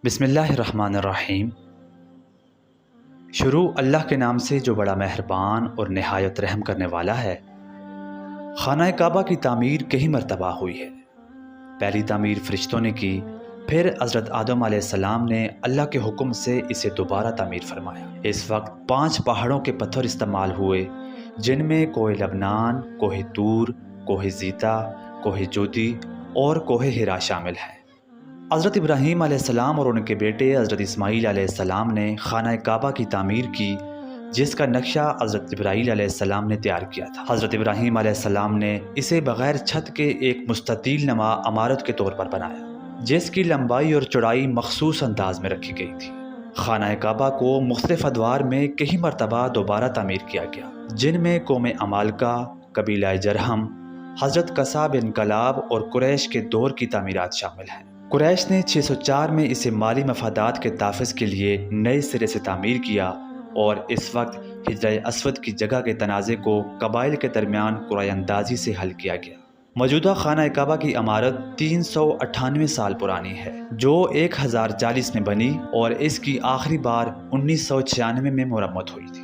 بسم اللہ الرحمن الرحیم۔ شروع اللہ کے نام سے جو بڑا مہربان اور نہایت رحم کرنے والا ہے۔ خانہ کعبہ کی تعمیر کئی مرتبہ ہوئی ہے۔ پہلی تعمیر فرشتوں نے کی، پھر حضرت آدم علیہ السلام نے اللہ کے حکم سے اسے دوبارہ تعمیر فرمایا۔ اس وقت 5 پہاڑوں کے پتھر استعمال ہوئے، جن میں کوہ لبنان، کوہ طور، کوہ زیتا، کوہ جودی اور کوہ ہرا شامل ہیں۔ حضرت ابراہیم علیہ السلام اور ان کے بیٹے حضرت اسماعیل علیہ السلام نے خانہ کعبہ کی تعمیر کی، جس کا نقشہ حضرت جبرائیل علیہ السلام نے تیار کیا تھا۔ حضرت ابراہیم علیہ السلام نے اسے بغیر چھت کے ایک مستطیل نما عمارت کے طور پر بنایا، جس کی لمبائی اور چوڑائی مخصوص انداز میں رکھی گئی تھی۔ خانہ کعبہ کو مختلف ادوار میں کئی مرتبہ دوبارہ تعمیر کیا گیا، جن میں قوم عمالقہ، قبیلہ جرہم، حضرت قصہ بن کلاب اور قریش کے دور کی تعمیرات شامل ہیں۔ قریش نے 604 میں اسے مالی مفادات کے تحفظ کے لیے نئے سرے سے تعمیر کیا، اور اس وقت حجرہ اسود کی جگہ کے تنازع کو قبائل کے درمیان قرعہ اندازی سے حل کیا گیا۔ موجودہ خانہ کعبہ کی عمارت 398 سال پرانی ہے، جو 1040 میں بنی اور اس کی آخری بار 1996 میں مرمت ہوئی تھی۔